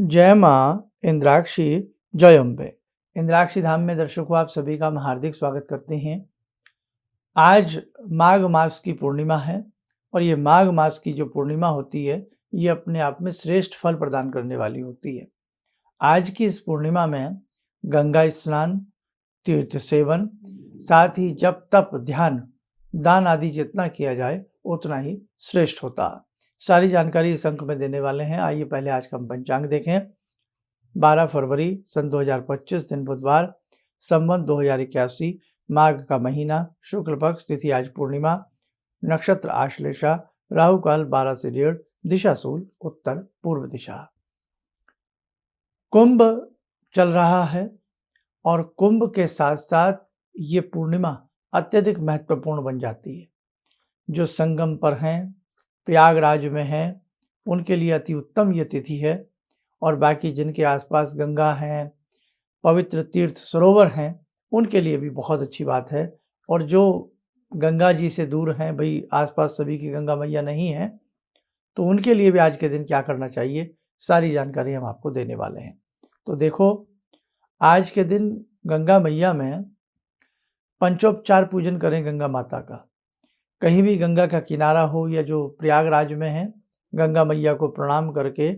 जय माँ इंद्राक्षी जय अम्बे। इंद्राक्षी धाम में दर्शकों आप सभी का हम हार्दिक स्वागत करते हैं। आज माघ मास की पूर्णिमा है और ये माघ मास की जो पूर्णिमा होती है ये अपने आप में श्रेष्ठ फल प्रदान करने वाली होती है। आज की इस पूर्णिमा में गंगा स्नान, तीर्थ सेवन, साथ ही जप तप ध्यान दान आदि जितना किया जाए उतना ही श्रेष्ठ होता है। सारी जानकारी इस अंक में देने वाले हैं। आइए पहले आज का हम पंचांग देखें। 12 फरवरी सन 2025 दिन बुधवार, संवत 2081, माघ का महीना, शुक्ल पक्ष, तिथि आज पूर्णिमा, नक्षत्र आश्लेषा, राहु काल 12 से 1:30, दिशा सूल उत्तर पूर्व दिशा। कुंभ चल रहा है और कुंभ के साथ साथ ये पूर्णिमा अत्यधिक महत्वपूर्ण बन जाती है। जो संगम पर हैं, प्रयागराज में हैं, उनके लिए अति उत्तम ये तिथि है और बाकी जिनके आसपास गंगा हैं, पवित्र तीर्थ सरोवर हैं, उनके लिए भी बहुत अच्छी बात है। और जो गंगा जी से दूर हैं, भाई आसपास सभी की गंगा मैया नहीं है, तो उनके लिए भी आज के दिन क्या करना चाहिए, सारी जानकारी हम आपको देने वाले हैं। तो देखो, आज के दिन गंगा मैया में पंचोपचार पूजन करें गंगा माता का। कहीं भी गंगा का किनारा हो या जो प्रयागराज में है, गंगा मैया को प्रणाम करके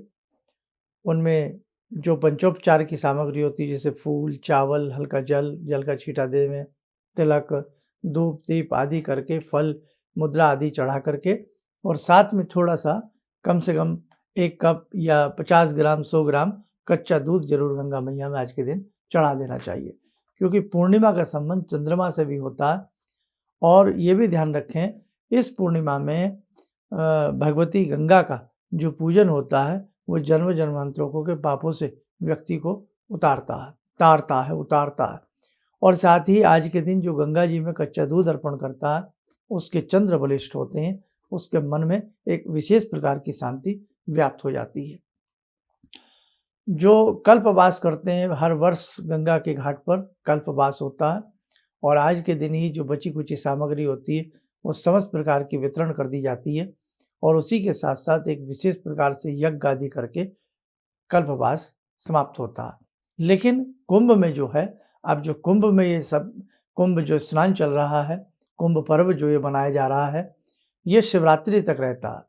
उनमें जो पंचोपचार की सामग्री होती है, जैसे फूल, चावल, हल्का जल, जल का छींटा दे में, तिलक, धूप दीप आदि करके, फल, मुद्रा आदि चढ़ा करके, और साथ में थोड़ा सा कम से कम 1 कप या 50 ग्राम 100 ग्राम कच्चा दूध जरूर गंगा मैया में आज के दिन चढ़ा देना चाहिए, क्योंकि पूर्णिमा का संबंध चंद्रमा से भी होता है। और ये भी ध्यान रखें, इस पूर्णिमा में भगवती गंगा का जो पूजन होता है वो जन्म जन्मांतरों के पापों से व्यक्ति को उतारता है। और साथ ही आज के दिन जो गंगा जी में कच्चा दूध अर्पण करता है उसके चंद्र बलिष्ठ होते हैं, उसके मन में एक विशेष प्रकार की शांति व्याप्त हो जाती है। जो कल्पवास करते हैं, हर वर्ष गंगा के घाट पर कल्पवास होता है और आज के दिन ही जो बची कुची सामग्री होती है वो समस्त प्रकार की वितरण कर दी जाती है और उसी के साथ साथ एक विशेष प्रकार से यज्ञ आदि करके कल्पवास समाप्त होता है। लेकिन कुंभ में जो है, अब जो कुंभ में ये सब कुंभ जो स्नान चल रहा है, कुंभ पर्व जो ये मनाया जा रहा है, ये शिवरात्रि तक रहता है।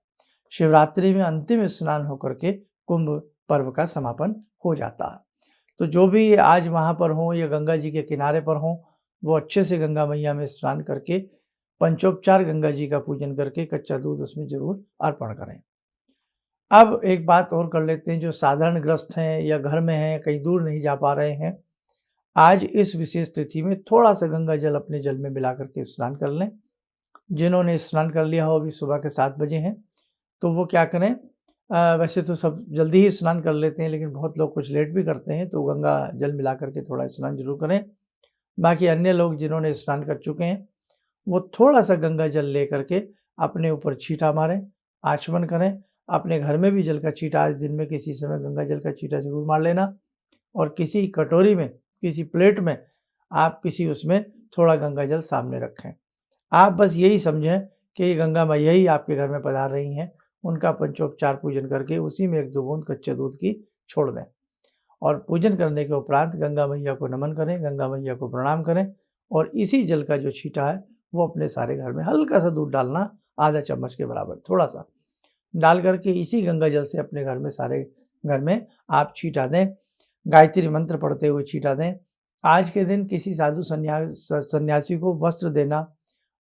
शिवरात्रि में अंतिम स्नान होकर के कुंभ पर्व का समापन हो जाता है। तो जो भी आज वहाँ पर हों या गंगा जी के किनारे पर हों, वो अच्छे से गंगा मैया में स्नान करके पंचोपचार गंगा जी का पूजन करके कच्चा दूध उसमें जरूर अर्पण करें। अब एक बात और कर लेते हैं, जो साधारण ग्रस्त हैं या घर में हैं, कहीं दूर नहीं जा पा रहे हैं, आज इस विशेष तिथि में थोड़ा सा गंगा जल अपने जल में मिला करके स्नान कर लें। जिन्होंने स्नान कर लिया हो, अभी सुबह के 7 बजे हैं, तो वो क्या करें, वैसे तो सब जल्दी ही स्नान कर लेते हैं, लेकिन बहुत लोग कुछ लेट भी करते हैं, तो गंगा जल मिला करके थोड़ा स्नान जरूर करें। बाकी अन्य लोग जिन्होंने स्नान कर चुके हैं वो थोड़ा सा गंगा जल ले करके अपने ऊपर छींटा मारें, आचमन करें। अपने घर में भी जल का छींटा आज दिन में किसी समय गंगा जल का छींटा जरूर मार लेना और किसी कटोरी में, किसी प्लेट में आप किसी उसमें थोड़ा गंगा जल सामने रखें। आप बस यही समझें कि ये गंगा मैया ही आपके घर में पधार रही हैं, उनका पंचोपचार पूजन करके उसी में 1-2 बूंद कच्चे दूध की छोड़ दें और पूजन करने के उपरांत गंगा मैया को नमन करें, गंगा मैया को प्रणाम करें और इसी जल का जो छींटा है वो अपने सारे घर में हल्का सा दूध डालना, आधा चम्मच के बराबर थोड़ा सा डाल करके इसी गंगा जल से अपने घर में, सारे घर में आप छींटा दें। गायत्री मंत्र पढ़ते हुए छींटा दें। आज के दिन किसी साधु सन्यासी को वस्त्र देना,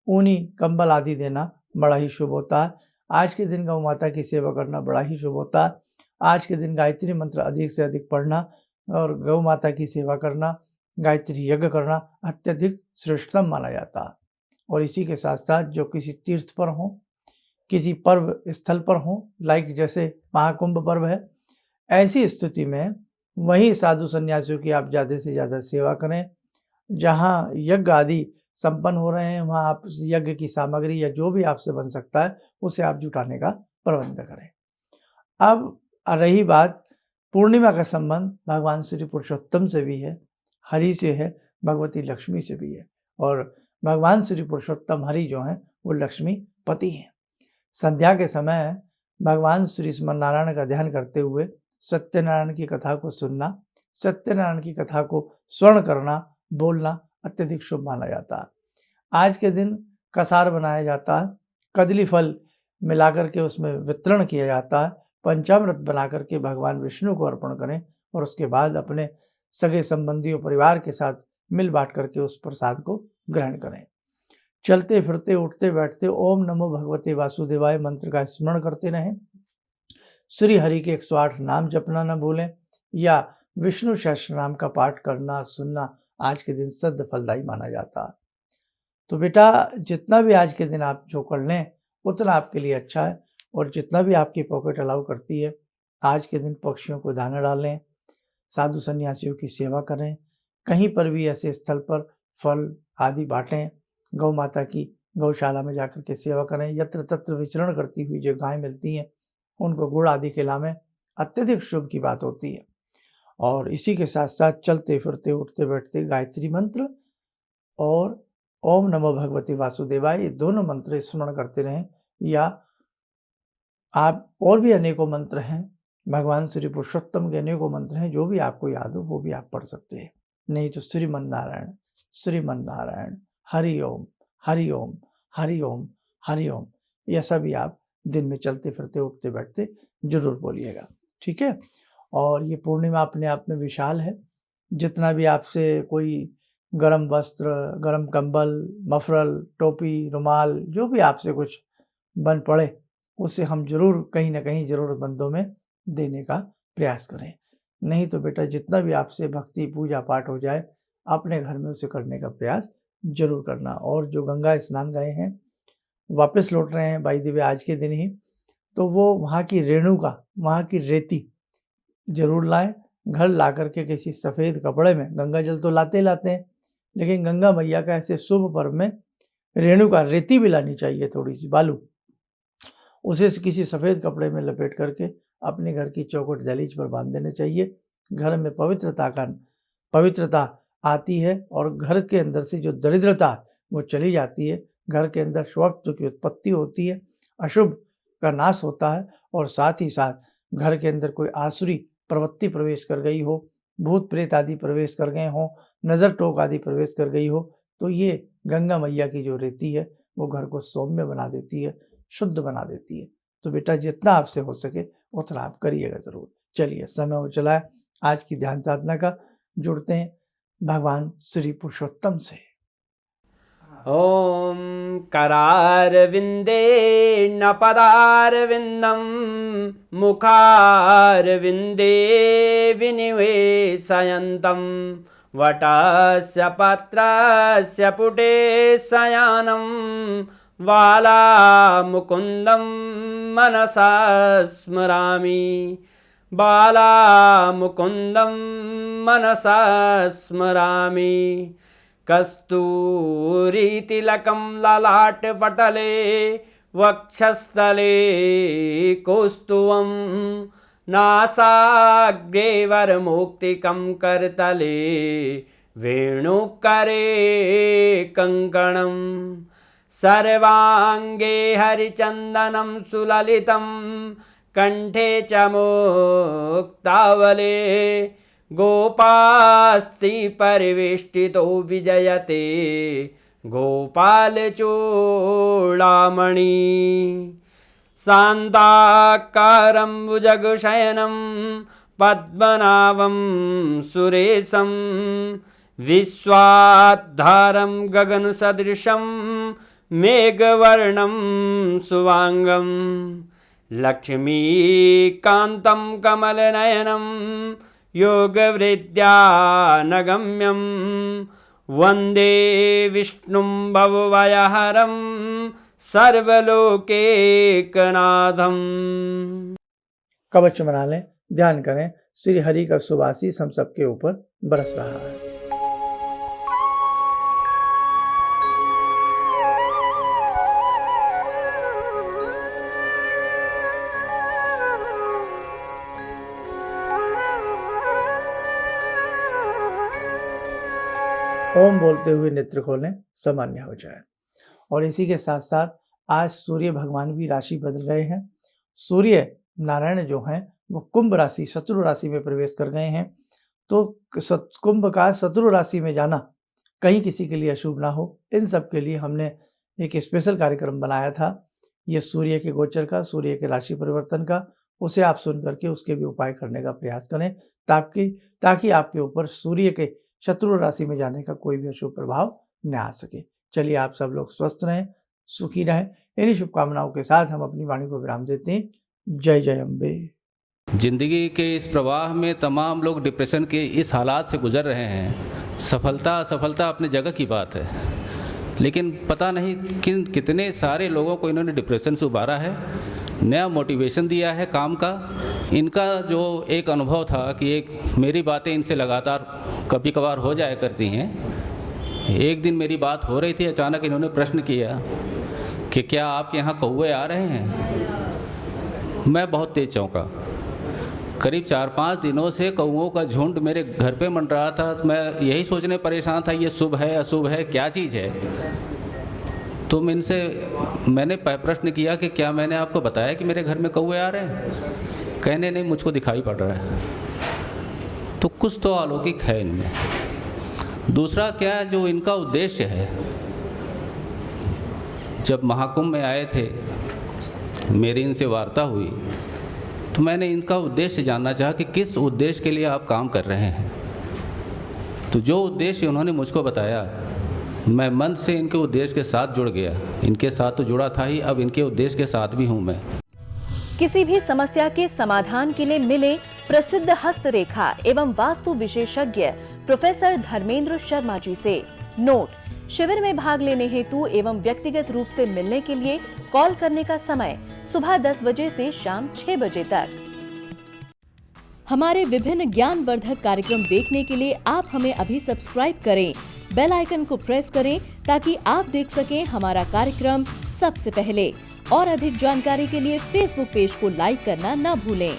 ऊनी कंबल आदि देना बड़ा ही शुभ होता है। आज के दिन गौ माता की सेवा करना बड़ा ही शुभ होता है। आज के दिन गायत्री मंत्र अधिक से अधिक पढ़ना और गौ माता की सेवा करना, गायत्री यज्ञ करना अत्यधिक श्रेष्ठतम माना जाता है। और इसी के साथ साथ जो किसी तीर्थ पर हों, किसी पर्व स्थल पर हों, लाइक जैसे महाकुंभ पर्व है, ऐसी स्थिति में वहीं साधु सन्यासियों की आप ज़्यादा से ज़्यादा सेवा करें। जहाँ यज्ञ आदि संपन्न हो रहे हैं वहाँ आप यज्ञ की सामग्री या जो भी आपसे बन सकता है उसे आप जुटाने का प्रबंध करें। अब रही बात, पूर्णिमा का संबंध भगवान श्री पुरुषोत्तम से भी है, हरि से है, भगवती लक्ष्मी से भी है और भगवान श्री पुरुषोत्तम हरि जो हैं वो लक्ष्मी पति हैं। संध्या के समय भगवान श्री नारायण का ध्यान करते हुए सत्यनारायण की कथा को सुनना, सत्यनारायण की कथा को स्वर्ण करना, बोलना अत्यधिक शुभ माना जाता है। आज के दिन कसार बनाया जाता है, कदली फल मिलाकर के उसमें वितरण किया जाता है, पंचामृत बना करके भगवान विष्णु को अर्पण करें और उसके बाद अपने सगे संबंधियों परिवार के साथ मिल बांट करके उस प्रसाद को ग्रहण करें। चलते फिरते उठते बैठते ओम नमो भगवते वासुदेवाय मंत्र का स्मरण करते रहें। श्री हरि के 108 नाम जपना न भूलें या विष्णु सहस्त्र नाम का पाठ करना सुनना आज के दिन सिद्ध फलदायी माना जाता है। तो बेटा जितना भी आज के दिन आप जो कर लें उतना आपके लिए अच्छा है, और जितना भी आपकी पॉकेट अलाउ करती है आज के दिन पक्षियों को दाना डालें, साधु सन्यासियों की सेवा करें, कहीं पर भी ऐसे स्थल पर फल आदि बांटें, गौ माता की गौशाला में जाकर के सेवा करें, यत्र तत्र विचरण करती हुई जो गायें मिलती हैं उनको गुड़ आदि खिलाएं, अत्यधिक शुभ की बात होती है। और इसी के साथ साथ चलते फिरते उठते बैठते गायत्री मंत्र और ओम नमो भगवते वासुदेवाय ये दोनों मंत्र स्मरण करते रहें, या आप और भी अनेकों मंत्र हैं, भगवान श्री पुरुषोत्तम के अनेकों मंत्र हैं, जो भी आपको याद हो वो भी आप पढ़ सकते हैं। नहीं तो श्रीमन्नारायण श्रीमन्नारायण हरि ओम हरि ओम हरि ओम हरि ओम, यह सभी आप दिन में चलते फिरते उठते बैठते जरूर बोलिएगा, ठीक है। और ये पूर्णिमा अपने आप में विशाल है। जितना भी आपसे कोई गरम वस्त्र, गरम कंबल, मफरल, टोपी, रुमाल, जो भी आपसे कुछ बन पड़े उसे हम जरूर कहीं ना कहीं ज़रूरतमंदों में देने का प्रयास करें। नहीं तो बेटा जितना भी आपसे भक्ति पूजा पाठ हो जाए अपने घर में उसे करने का प्रयास जरूर करना। और जो गंगा स्नान गए हैं वापस लौट रहे हैं बाई द वे आज के दिन ही, तो वो वहाँ की रेणुका, वहाँ की रेती जरूर लाएं। घर ला करके किसी सफ़ेद कपड़े में, गंगा जल तो लाते हैं लेकिन गंगा मैया का ऐसे शुभ पर्व में रेणुका रेती भी लानी चाहिए, थोड़ी सी बालू, उसे किसी सफ़ेद कपड़े में लपेट करके अपने घर की चौखट दहलीज पर बांध देने चाहिए। घर में पवित्रता आती है और घर के अंदर से जो दरिद्रता वो चली जाती है, घर के अंदर शुभत्व की उत्पत्ति होती है, अशुभ का नाश होता है, और साथ ही साथ घर के अंदर कोई आसुरी प्रवृत्ति प्रवेश कर गई हो, भूत प्रेत आदि प्रवेश कर गए हों, नज़र टोक आदि प्रवेश कर गई हो, तो ये गंगा मैया की जो रेती है वो घर को सौम्य बना देती है, शुद्ध बना देती है। तो बेटा जितना आपसे हो सके उतना आप करिएगा ज़रूर। चलिए समय हो चला है आज की ध्यान साधना का, जुड़ते हैं भगवान श्री पुरुषोत्तम से। ओम करारविंदे न पदारविंदम मुखारविंदे विनिवेशयन्तम वटस्य पत्रस्य पुटे शयानं बालामुकुन्दं मनसा स्मरामि बालामुकुन्दं मनसा स्मरामि कस्तूरीतिलकं ललाटपटले वक्षस्थले कौस्तुभं नासाग्रे वरमौक्तिकं करतले वेणुकरे कङ्कणं सर्वाङ्गे हरिचन्दनं सुललितं कंठे च मुक्तावले गोपास्ति परिवेष्टितो विजयते गोपालचूडामणि शान्ताकारं भुजगशयनं पद्मनाभं सुरेशं विश्वाधारं गगनसदृशं मेघवर्णं शुभांगं लक्ष्मीकान्तं कमलनयनं योगवृद्ध्यानगम्यं वन्दे विष्णुं भवभयहरं सर्वलोकैकनाथं। कवच बना लें, ध्यान करें, श्री हरि का शुभ आशीष हम सबके ऊपर बरस रहा है। ओम बोलते हुए नेत्र खोलें, सामान्य हो जाए। और इसी के साथ साथ आज सूर्य भगवान भी राशि बदल गए हैं। सूर्य नारायण जो हैं वो कुंभ राशि शत्रु राशि में प्रवेश कर गए हैं। तो कुंभ का शत्रु राशि में जाना कहीं किसी के लिए अशुभ ना हो, इन सब के लिए हमने एक स्पेशल कार्यक्रम बनाया था। ये सूर्य के गोचर का, सूर्य के राशि परिवर्तन का, उसे आप सुन करके उसके भी उपाय करने का प्रयास करें ताकि आपके ऊपर सूर्य के शत्रु राशि में जाने का कोई भी अशुभ प्रभाव न आ सके। चलिए, आप सब लोग स्वस्थ रहें, सुखी रहें। इन्हीं शुभकामनाओं के साथ हम अपनी वाणी को विराम देते हैं। जय जय अम्बे। जिंदगी के इस प्रवाह में तमाम लोग डिप्रेशन के इस हालात से गुजर रहे हैं। सफलता असफलता अपनी जगह की बात है, लेकिन पता नहीं कितने सारे लोगों को इन्होंने डिप्रेशन से उबारा है, नया मोटिवेशन दिया है काम का। इनका जो एक अनुभव था कि एक मेरी बातें इनसे लगातार कभी कभार हो जाया करती हैं। एक दिन मेरी बात हो रही थी, अचानक इन्होंने प्रश्न किया कि क्या आपके यहाँ कौवे आ रहे हैं। मैं बहुत तेज चौंका। करीब 4-5 दिनों से कौवों का झुंड मेरे घर पे मंडरा था। तो मैं यही सोचने परेशान था, ये शुभ है अशुभ है, क्या चीज़ है। तो मैंने प्रश्न किया कि क्या मैंने आपको बताया कि मेरे घर में कौवे आ रहे हैं। कहने नहीं, मुझको दिखाई पड़ रहा है। तो कुछ तो अलौकिक है इनमें। दूसरा क्या, जो इनका उद्देश्य है, जब महाकुंभ में आए थे, मेरी इनसे वार्ता हुई तो मैंने इनका उद्देश्य जानना चाहा कि किस उद्देश्य के लिए आप काम कर रहे हैं। तो जो उद्देश्य उन्होंने मुझको बताया, मैं मन से इनके उद्देश्य के साथ जुड़ गया। इनके साथ तो जुड़ा था ही, अब इनके उद्देश्य के साथ भी हूँ मैं। किसी भी समस्या के समाधान के लिए मिले प्रसिद्ध हस्तरेखा एवं वास्तु विशेषज्ञ प्रोफेसर धर्मेंद्र शर्मा जी से। नोट: शिविर में भाग लेने हेतु एवं व्यक्तिगत रूप से मिलने के लिए कॉल करने का समय सुबह 10 बजे से शाम 6 बजे तक। हमारे विभिन्न ज्ञानवर्धक कार्यक्रम देखने के लिए आप हमें अभी सब्सक्राइब करें, बेल आइकन को प्रेस करें ताकि आप देख सकें हमारा कार्यक्रम सबसे पहले। और अधिक जानकारी के लिए फेसबुक पेज को लाइक करना न भूलें।